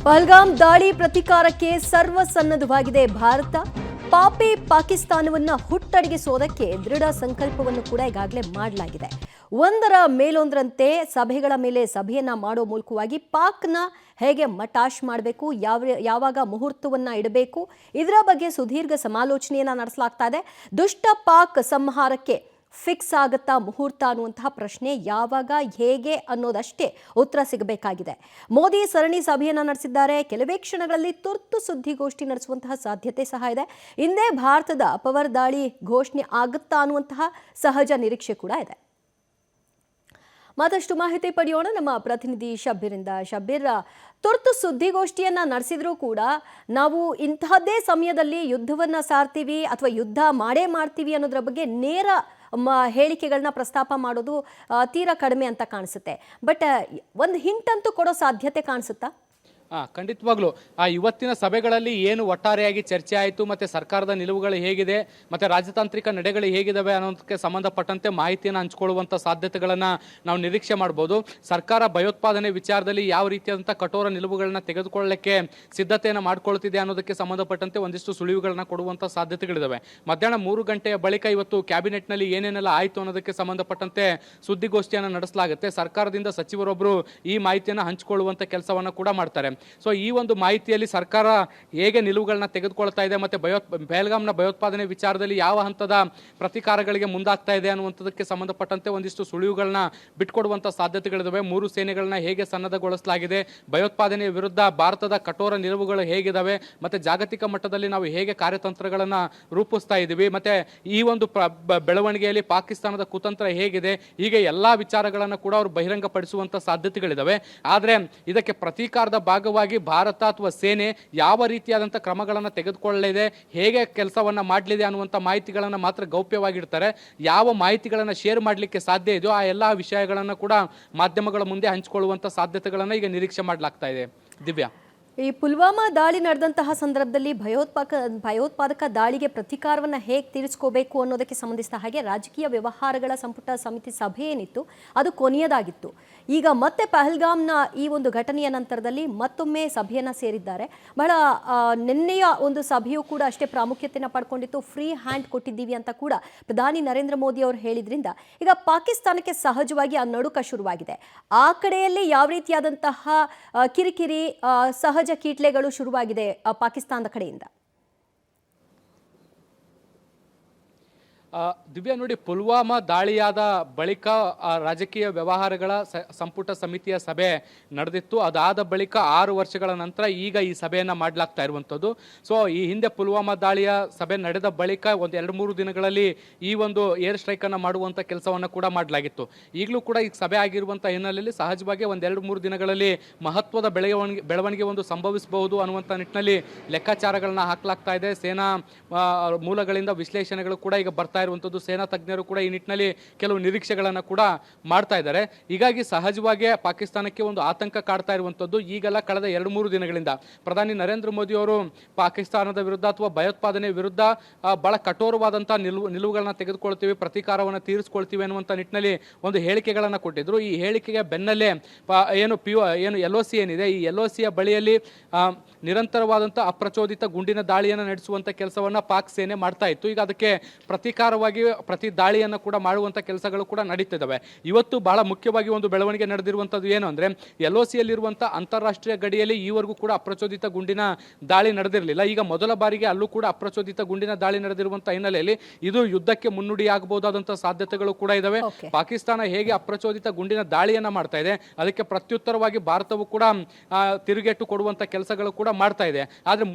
ಪಹಲ್ಗಾಮ್ ದಾಳಿ ಪ್ರತೀಕಾರಕ್ಕೆ ಸರ್ವಸನ್ನದ್ಧವಾಗಿದೆ ಭಾರತ. ಪಾಕಿಸ್ತಾನವನ್ನ ಹುಟ್ಟಡಗಿಸೋದಕ್ಕೆ ದೃಢ ಸಂಕಲ್ಪವನ್ನು ಕೂಡ ಈಗಾಗಲೇ ಮಾಡಲಾಗಿದೆ. ಒಂದರ ಮೇಲೊಂದರಂತೆ ಸಭೆಗಳ ಮೇಲೆ ಸಭೆಯನ್ನ ಮಾಡೋ ಮೂಲಕವಾಗಿ ಪಾಕ್ನ ಹೇಗೆ ಮಟಾಶ್ ಮಾಡಬೇಕು, ಯಾವಾಗ ಮುಹೂರ್ತವನ್ನ ಇಡಬೇಕು, ಇದರ ಬಗ್ಗೆ ಸುದೀರ್ಘ ಸಮಾಲೋಚನೆಯನ್ನ ನಡೆಸಲಾಗ್ತಾ ಇದೆ. ದುಷ್ಟ ಪಾಕ್ ಸಂಹಾರಕ್ಕೆ ಫಿಕ್ಸ್ ಆಗುತ್ತಾ ಮುಹೂರ್ತ ಅನ್ನುವಂತಹ ಪ್ರಶ್ನೆ ಯಾವಾಗ ಹೇಗೆ ಅನ್ನೋದಷ್ಟೇ ಉತ್ತರ ಸಿಗಬೇಕಾಗಿದೆ. ಮೋದಿ ಸರಣಿ ಸಭೆಯನ್ನ ನಡೆಸಿದ್ದಾರೆ. ಕೆಲವೇ ಕ್ಷಣಗಳಲ್ಲಿ ತುರ್ತು ಸುದ್ದಿಗೋಷ್ಠಿ ನಡೆಸುವಂತಹ ಸಾಧ್ಯತೆ ಸಹ ಇದೆ. ಇಂದೇ ಭಾರತದ ಪವರ್ ದಾಳಿ ಘೋಷಣೆ ಆಗುತ್ತಾ ಅನ್ನುವಂತಹ ಸಹಜ ನಿರೀಕ್ಷೆ ಕೂಡ ಇದೆ. ಮತ್ತಷ್ಟು ಮಾಹಿತಿ ಪಡೆಯೋಣ ನಮ್ಮ ಪ್ರತಿನಿಧಿ ಶಬ್ಬೀರಿಂದ. ಶಬ್ಬೀರ್, ತುರ್ತು ಸುದ್ದಿಗೋಷ್ಠಿಯನ್ನ ನಡೆಸಿದ್ರೂ ಕೂಡ ನಾವು ಇಂತಹದ್ದೇ ಸಮಯದಲ್ಲಿ ಯುದ್ಧವನ್ನ ಸಾರ್ತೀವಿ ಅಥವಾ ಯುದ್ಧ ಮಾಡೇ ಮಾಡ್ತೀವಿ ಅನ್ನೋದ್ರ ಬಗ್ಗೆ ನೇರ ಹೇಳಿಕೆಗಳನ್ನ ಪ್ರಸ್ತಾಪ ಮಾಡೋದು ತೀರಾ ಕಡಿಮೆ ಅಂತ ಕಾಣಿಸುತ್ತೆ. ಬಟ್ ಒಂದು ಹಿಂಟ್ ಅಂತೂ ಕೊಡೋ ಸಾಧ್ಯತೆ ಕಾಣಿಸುತ್ತಾ? ಖಂಡಿತವಾಗ್ಲೂ ಇವತ್ತಿನ ಸಭೆಗಳಲ್ಲಿ ಏನು ಒಟ್ಟಾರೆಯಾಗಿ ಚರ್ಚೆ ಆಯಿತು, ಮತ್ತು ಸರ್ಕಾರದ ನಿಲುವುಗಳು ಹೇಗಿದೆ, ಮತ್ತು ರಾಜತಾಂತ್ರಿಕ ನಡೆಗಳು ಹೇಗಿದ್ದಾವೆ ಅನ್ನೋದಕ್ಕೆ ಸಂಬಂಧಪಟ್ಟಂತೆ ಮಾಹಿತಿಯನ್ನು ಹಂಚಿಕೊಳ್ಳುವಂಥ ಸಾಧ್ಯತೆಗಳನ್ನು ನಾವು ನಿರೀಕ್ಷೆ ಮಾಡ್ಬೋದು. ಸರ್ಕಾರ ಭಯೋತ್ಪಾದನೆ ವಿಚಾರದಲ್ಲಿ ಯಾವ ರೀತಿಯಾದಂಥ ಕಠೋರ ನಿಲುವುಗಳನ್ನ ತೆಗೆದುಕೊಳ್ಳಲಿಕ್ಕೆ ಸಿದ್ಧತೆಯನ್ನು ಮಾಡ್ಕೊಳ್ತಿದೆ ಅನ್ನೋದಕ್ಕೆ ಸಂಬಂಧಪಟ್ಟಂತೆ ಒಂದಿಷ್ಟು ಸುಳಿವುಗಳನ್ನ ಕೊಡುವಂಥ ಸಾಧ್ಯತೆಗಳಿದ್ದಾವೆ. ಮಧ್ಯಾಹ್ನ 3 ಗಂಟೆಯ ಬಳಿಕ ಇವತ್ತು ಕ್ಯಾಬಿನೆಟ್ನಲ್ಲಿ ಏನೇನೆಲ್ಲ ಆಯಿತು ಅನ್ನೋದಕ್ಕೆ ಸಂಬಂಧಪಟ್ಟಂತೆ ಸುದ್ದಿಗೋಷ್ಠಿಯನ್ನು ನಡೆಸಲಾಗುತ್ತೆ. ಸರ್ಕಾರದಿಂದ ಸಚಿವರೊಬ್ಬರು ಈ ಮಾಹಿತಿಯನ್ನು ಹಂಚಿಕೊಳ್ಳುವಂಥ ಕೆಲಸವನ್ನು ಕೂಡ ಮಾಡ್ತಾರೆ. ಸೊ ಈ ಒಂದು ಮಾಹಿತಿಯಲ್ಲಿ ಸರ್ಕಾರ ಹೇಗೆ ನಿಲುವುಗಳನ್ನ ತೆಗೆದುಕೊಳ್ತಾ ಇದೆ, ಮತ್ತು ಪಹಲ್ಗಾಮ್ನ ಭಯೋತ್ಪಾದನೆ ವಿಚಾರದಲ್ಲಿ ಯಾವ ಹಂತದ ಪ್ರತಿಕಾರಗಳಿಗೆ ಮುಂದಾಗ್ತಾ ಇದೆ ಅನ್ನುವಂಥದ್ದಕ್ಕೆ ಸಂಬಂಧಪಟ್ಟಂತೆ ಒಂದಿಷ್ಟು ಸುಳಿವುಗಳನ್ನ ಬಿಟ್ಕೊಡುವಂಥ ಸಾಧ್ಯತೆಗಳಿದ್ದಾವೆ. 3 ಸೇನೆಗಳನ್ನ ಹೇಗೆ ಸನ್ನದ್ಧಗೊಳಿಸಲಾಗಿದೆ, ಭಯೋತ್ಪಾದನೆಯ ವಿರುದ್ಧ ಭಾರತದ ಕಠೋರ ನಿಲುವುಗಳು ಹೇಗಿದ್ದಾವೆ, ಮತ್ತು ಜಾಗತಿಕ ಮಟ್ಟದಲ್ಲಿ ನಾವು ಹೇಗೆ ಕಾರ್ಯತಂತ್ರಗಳನ್ನು ರೂಪಿಸ್ತಾ ಇದ್ದೀವಿ, ಮತ್ತು ಈ ಒಂದು ಬೆಳವಣಿಗೆಯಲ್ಲಿ ಪಾಕಿಸ್ತಾನದ ಕುತಂತ್ರ ಹೇಗಿದೆ, ಹೀಗೆ ಎಲ್ಲ ವಿಚಾರಗಳನ್ನು ಕೂಡ ಅವರು ಬಹಿರಂಗಪಡಿಸುವಂಥ ಸಾಧ್ಯತೆಗಳಿದ್ದಾವೆ. ಆದರೆ ಇದಕ್ಕೆ ಪ್ರತೀಕಾರದ ಭಾಗವಾಗಿ ಭಾರತ ಅಥವಾ ಸೇನೆ ಯಾವ ರೀತಿಯಾದಂಥ ಕ್ರಮಗಳನ್ನು ತೆಗೆದುಕೊಳ್ಳಲಿದೆ, ಹೇಗೆ ಕೆಲಸವನ್ನು ಮಾಡಲಿದೆ ಅನ್ನುವಂಥ ಮಾಹಿತಿಗಳನ್ನು ಮಾತ್ರ ಗೌಪ್ಯವಾಗಿರ್ತಾರೆ. ಯಾವ ಮಾಹಿತಿಗಳನ್ನು ಶೇರ್ ಮಾಡಲಿಕ್ಕೆ ಸಾಧ್ಯ ಇದೆಯೋ ಆ ಎಲ್ಲ ವಿಷಯಗಳನ್ನು ಕೂಡ ಮಾಧ್ಯಮಗಳ ಮುಂದೆ ಹಂಚಿಕೊಳ್ಳುವಂಥ ಸಾಧ್ಯತೆಗಳನ್ನು ಈಗ ನಿರೀಕ್ಷೆ ಮಾಡಲಾಗ್ತಾ ಇದೆ. ದಿವ್ಯಾ, ಈ ಪುಲ್ವಾಮಾ ದಾಳಿ ನಡೆದಂತಹ ಸಂದರ್ಭದಲ್ಲಿ ಭಯೋತ್ಪಾದಕ ದಾಳಿಗೆ ಪ್ರತೀಕಾರವನ್ನು ಹೇಗೆ ತೀರಿಸ್ಕೋಬೇಕು ಅನ್ನೋದಕ್ಕೆ ಸಂಬಂಧಿಸಿದ ಹಾಗೆ ರಾಜಕೀಯ ವ್ಯವಹಾರಗಳ ಸಂಪುಟ ಸಮಿತಿ ಸಭೆ ಏನಿತ್ತು ಅದು ಕೊನೆಯದಾಗಿತ್ತು. ಈಗ ಮತ್ತೆ ಪಹಲ್ಗಾಮ್ನ ಈ ಒಂದು ಘಟನೆಯ ನಂತರದಲ್ಲಿ ಮತ್ತೊಮ್ಮೆ ಸಭೆಯನ್ನು ಸೇರಿದ್ದಾರೆ. ಬಹಳ ನಿನ್ನೆಯ ಒಂದು ಸಭೆಯೂ ಕೂಡ ಅಷ್ಟೇ ಪ್ರಾಮುಖ್ಯತೆಯನ್ನು ಪಡ್ಕೊಂಡಿತ್ತು. ಫ್ರೀ ಹ್ಯಾಂಡ್ ಕೊಟ್ಟಿದ್ದೀವಿ ಅಂತ ಕೂಡ ಪ್ರಧಾನಿ ನರೇಂದ್ರ ಮೋದಿ ಅವರು ಹೇಳಿದ್ರಿಂದ ಈಗ ಪಾಕಿಸ್ತಾನಕ್ಕೆ ಸಹಜವಾಗಿ ಆ ನಡುಕ ಶುರುವಾಗಿದೆ. ಆ ಕಡೆಯಲ್ಲಿ ಯಾವ ರೀತಿಯಾದಂತಹ ಕಿರಿಕಿರಿ ಸಹಜ ಕೀಟ್ಲೆಗಳು ಶುರುವಾಗಿದೆ ಪಾಕಿಸ್ತಾನದ ಕಡೆಯಿಂದ? ದಿವ್ಯಾ ನೋಡಿ, ಪುಲ್ವಾಮಾ ದಾಳಿಯಾದ ಬಳಿಕ ರಾಜಕೀಯ ವ್ಯವಹಾರಗಳ ಸಂಪುಟ ಸಮಿತಿಯ ಸಭೆ ನಡೆದಿತ್ತು. ಅದಾದ ಬಳಿಕ 6 ವರ್ಷಗಳ ನಂತರ ಈಗ ಈ ಸಭೆಯನ್ನು ಮಾಡಲಾಗ್ತಾ ಇರುವಂಥದ್ದು. ಸೊ ಈ ಹಿಂದೆ ಪುಲ್ವಾಮಾ ದಾಳಿಯ ಸಭೆ ನಡೆದ ಬಳಿಕ ಒಂದು 2-3 ದಿನಗಳಲ್ಲಿ ಈ ಒಂದು ಏರ್ ಸ್ಟ್ರೈಕನ್ನು ಮಾಡುವಂಥ ಕೆಲಸವನ್ನು ಕೂಡ ಮಾಡಲಾಗಿತ್ತು. ಈಗಲೂ ಕೂಡ ಈಗ ಸಭೆ ಆಗಿರುವಂಥ ಹಿನ್ನೆಲೆಯಲ್ಲಿ ಸಹಜವಾಗಿ ಒಂದು 2-3 ದಿನಗಳಲ್ಲಿ ಮಹತ್ವದ ಬೆಳವಣಿಗೆ ಒಂದು ಸಂಭವಿಸಬಹುದು ಅನ್ನುವಂಥ ನಿಟ್ಟಿನಲ್ಲಿ ಲೆಕ್ಕಾಚಾರಗಳನ್ನ ಹಾಕಲಾಗ್ತಾ ಇದೆ. ಸೇನಾ ಮೂಲಗಳಿಂದ ವಿಶ್ಲೇಷಣೆಗಳು ಕೂಡ ಈಗ ಬರ್ತಾ ಇರುವಂಥದ್ದು. ಸೇನಾ ತಜ್ಞರು ಕೂಡ ಈ ನಿಟ್ಟಿನಲ್ಲಿ ಕೆಲವು ನಿರೀಕ್ಷೆಗಳನ್ನು ಕೂಡ ಮಾಡ್ತಾ ಇದ್ದಾರೆ. ಹೀಗಾಗಿ ಸಹಜವಾಗಿ ಪಾಕಿಸ್ತಾನಕ್ಕೆ ಒಂದು ಆತಂಕ ಕಾಡ್ತಾ ಇರುವಂಥದ್ದು. ಈಗೆಲ್ಲ ಕಳೆದ 2-3 ದಿನಗಳಿಂದ ಪ್ರಧಾನಿ ನರೇಂದ್ರ ಮೋದಿ ಅವರು ಪಾಕಿಸ್ತಾನದ ವಿರುದ್ಧ ಅಥವಾ ಭಯೋತ್ಪಾದನೆ ವಿರುದ್ಧ ಬಹಳ ಕಠೋರವಾದಂಥ ನಿಲುವುಗಳನ್ನ ತೆಗೆದುಕೊಳ್ತೀವಿ, ಪ್ರತೀಕಾರವನ್ನು ತೀರಿಸ್ಕೊಳ್ತೀವಿ ಅನ್ನುವಂಥ ನಿಟ್ಟಿನಲ್ಲಿ ಒಂದು ಹೇಳಿಕೆಗಳನ್ನು ಕೊಟ್ಟಿದ್ರು. ಈ ಹೇಳಿಕೆಗೆ ಬೆನ್ನಲ್ಲೇ ಏನು LOC ಏನಿದೆ, ಈ LOCಯ ಬಳಿಯಲ್ಲಿ ನಿರಂತರವಾದಂಥ ಅಪ್ರಚೋದಿತ ಗುಂಡಿನ ದಾಳಿಯನ್ನು ನಡೆಸುವಂಥ ಕೆಲಸವನ್ನು ಪಾಕ್ ಸೇನೆ ಮಾಡ್ತಾ ಇತ್ತು. ಈಗ ಅದಕ್ಕೆ ಪ್ರತೀಕಾರವಾಗಿ ಪ್ರತಿ ದಾಳಿಯನ್ನು ಕೂಡ ಮಾಡುವಂಥ ಕೆಲಸಗಳು ಕೂಡ ನಡೀತಿದ್ದಾವೆ. ಇವತ್ತು ಬಹಳ ಮುಖ್ಯವಾಗಿ ಒಂದು ಬೆಳವಣಿಗೆ ನಡೆದಿರುವಂಥದ್ದು ಏನು ಅಂದರೆ, LOCಯಲ್ಲಿರುವಂಥ ಅಂತಾರಾಷ್ಟ್ರೀಯ ಗಡಿಯಲ್ಲಿ ಈವರೆಗೂ ಕೂಡ ಅಪ್ರಚೋದಿತ ಗುಂಡಿನ ದಾಳಿ ನಡೆದಿರಲಿಲ್ಲ. ಈಗ ಮೊದಲ ಬಾರಿಗೆ ಅಲ್ಲೂ ಕೂಡ ಅಪ್ರಚೋದಿತ ಗುಂಡಿನ ದಾಳಿ ನಡೆದಿರುವಂಥ ಹಿನ್ನೆಲೆಯಲ್ಲಿ ಇದು ಯುದ್ಧಕ್ಕೆ ಮುನ್ನುಡಿಯಾಗಬಹುದಾದಂಥ ಸಾಧ್ಯತೆಗಳು ಕೂಡ ಇದ್ದಾವೆ. ಪಾಕಿಸ್ತಾನ ಹೇಗೆ ಅಪ್ರಚೋದಿತ ಗುಂಡಿನ ದಾಳಿಯನ್ನು ಮಾಡ್ತಾ ಇದೆ, ಅದಕ್ಕೆ ಪ್ರತ್ಯುತ್ತರವಾಗಿ ಭಾರತವು ಕೂಡ ತಿರುಗೇಟು ಕೊಡುವಂಥ ಕೆಲಸಗಳು ಕೂಡ ಮಾಡ್ತಾ ಇದೆ. ಆದರೆ